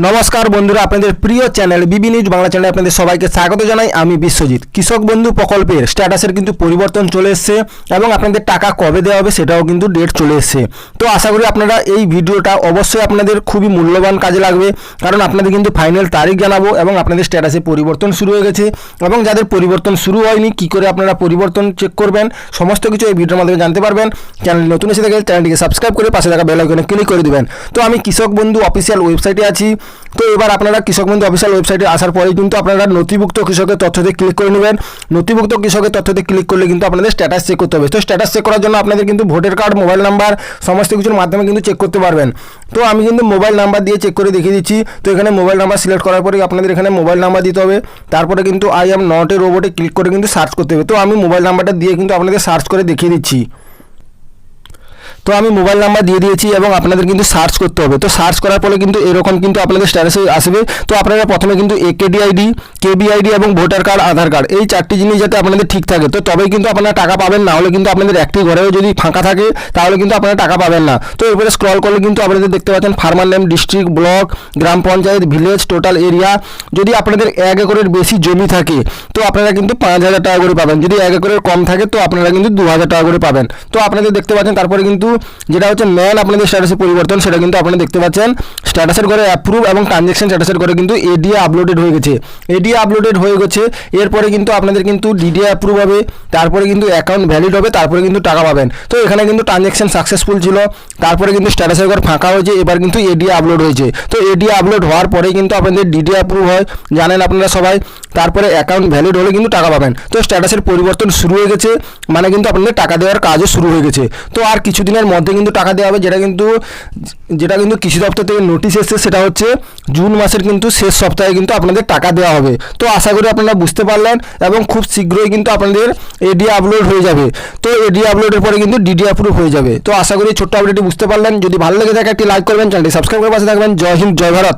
নমস্কার বন্ধুরা, আপনাদের প্রিয় চ্যানেল বিবি নিউজ বাংলা চ্যানেলে আপনাদের সবাইকে স্বাগত জানাই। আমি বিশ্বজিৎ। কৃষক বন্ধু প্রকল্পের স্ট্যাটাসের কিন্তু পরিবর্তন চলে এসেছে এবং আপনাদের টাকা কবে দেওয়া হবে সেটাও কিন্তু ডেট চলে এসেছে। তো আশা করি আপনারা এই ভিডিওটা অবশ্যই আপনাদের খুবই মূল্যবান কাজে লাগবে, কারণ আপনাদের কিন্তু ফাইনাল তারিখ জানাবো এবং আপনাদের স্ট্যাটাসে পরিবর্তন শুরু হয়ে গেছে এবং যাদের পরিবর্তন শুরু হয়নি কী করে আপনারা পরিবর্তন চেক করবেন সমস্ত কিছু এই ভিডিওর মাধ্যমে জানতে পারবেন। চ্যানেল নতুন এসে থাকলে চ্যানেলটিকে সাবস্ক্রাইব করে পাশে থাকা বেল আইকনে ক্লিক করে দিবেন। তো আমি কৃষক বন্ধু অফিসিয়াল ওয়েবসাইটে আছি। তো এবার আপনারা কৃষক বন্ধু অফিসিয়াল ওয়েবসাইটে আসার পরেই কিন্তু আপনারা নথিভুক্ত কৃষকের তথ্যতে ক্লিক করে নেবেন। নথিভুক্ত কৃষকের তথ্যতে ক্লিক করলে কিন্তু আপনাদের স্ট্যাটাস চেক করতে হবে। তো স্ট্যাটাস চেক করার জন্য আপনাদের কিন্তু ভোটার কার্ড, মোবাইল নাম্বার সমস্ত কিছুর মাধ্যমে কিন্তু চেক করতে পারবেন। তো আমি কিন্তু মোবাইল নাম্বার দিয়ে চেক করে দেখিয়ে দিচ্ছি। তো এখানে মোবাইল নাম্বার সিলেক্ট করার পরে আপনাদের এখানে মোবাইল নাম্বার দিতে হবে। তারপরে কিন্তু আই অ্যাম নট এ রোবটে ক্লিক করে কিন্তু সার্চ করতে হবে। তো আমি মোবাইল নাম্বারটা দিয়ে কিন্তু আপনাদের সার্চ করে দেখিয়ে দিচ্ছি। তো আমি মোবাইল নাম্বার দিয়ে দিয়েছি এবং আপনাদের কিন্তু সার্চ করতে হবে। তো সার্চ করার পরে কিন্তু এরকম কিন্তু আপনাদের স্ট্যাটাসে আসবে। তো আপনারা প্রথমে কিন্তু একেডি আইডি, কেবি আইডি এবং ভোটার কার্ড, আধার কার্ড এই চারটি জিনিস যাতে আপনাদের ঠিক থাকে তো তবেই কিন্তু আপনারা টাকা পাবেন। না হলে কিন্তু আপনাদের একটি ঘরেও যদি ফাঁকা থাকে তাহলে কিন্তু আপনারা টাকা পাবেন না। তো এরপরে স্ক্রল করলে কিন্তু আপনাদের দেখতে পাচ্ছেন ফার্মার নেম, ডিস্ট্রিক্ট, ব্লক, গ্রাম পঞ্চায়েত, ভিলেজ, টোটাল এরিয়া। যদি আপনাদের 1 একরের বেশি জমি থাকে তো আপনারা কিন্তু 5,000 টাকা করে পাবেন। যদি 1 একরের কম থাকে তো আপনারা কিন্তু 2,000 টাকা করে পাবেন। তো আপনাদের দেখতে পাচ্ছেন তারপরে কিন্তু যেটা হচ্ছে মেন আপনাদের স্ট্যাটাসের পরিবর্তন সেটা কিন্তু আপনারা দেখতে পাচ্ছেন স্ট্যাটাসের ঘরে অ্যাপ্রুভ এবং ট্রানজ্যাকশন স্ট্যাটাসের ঘরে কিন্তু এডিএ আপলোডেড হয়ে গেছে। এডিএ আপলোডেড হয়ে গেছে, এরপরে কিন্তু আপনাদের কিন্তু ডিডিএ অ্যাপ্রুভ হবে, তারপরে কিন্তু অ্যাকাউন্ট ভ্যালিড হবে, তারপরে কিন্তু টাকা পাবেন। তো এখানে কিন্তু ট্রানজ্যাকশন সাকসেসফুল ছিল, তারপরে কিন্তু স্ট্যাটাসের ঘর ফাঁকা হয়েছে, এবার কিন্তু এডিএ আপলোড হয়েছে। তো এডিএ আপলোড হওয়ার পরেই কিন্তু আপনাদের ডিডিএ অ্যাপ্রুভ হয়, জানেন আপনারা সবাই। তারপরে অ্যাকাউন্ট ভ্যালিড হলে কিন্তু টাকা পাবেন। তো স্ট্যাটাসের পরিবর্তন শুরু হয়ে গেছে, মানে কিন্তু আপনাদের টাকা দেওয়ার কাজও শুরু হয়ে গেছে। তো আর কিছুদিনের মধ্যে কিন্তু টাকা দেওয়া হবে, যেটা কিন্তু কৃষি দপ্তর থেকে নোটিশ এসেছে, সেটা হচ্ছে জুন মাসের কিন্তু শেষ সপ্তাহে কিন্তু আপনাদের টাকা দেওয়া হবে। তো আশা করি আপনারা বুঝতে পারলেন এবং খুব শীঘ্রই কিন্তু আপনাদের এডিএ আপলোড হয়ে যাবে। তো এডিএ আপলোডের পরে কিন্তু ডিডি অ্যাপ্রুভ হয়ে যাবে। তো আশা করি ছোট্ট আপডেটটি বুঝতে পারলেন। যদি ভালো লেগে থাকে একটি লাইক করবেন, চ্যানেলটি সাবস্ক্রাইব করে পাশে থাকবেন। জয় হিন্দ, জয় ভারত।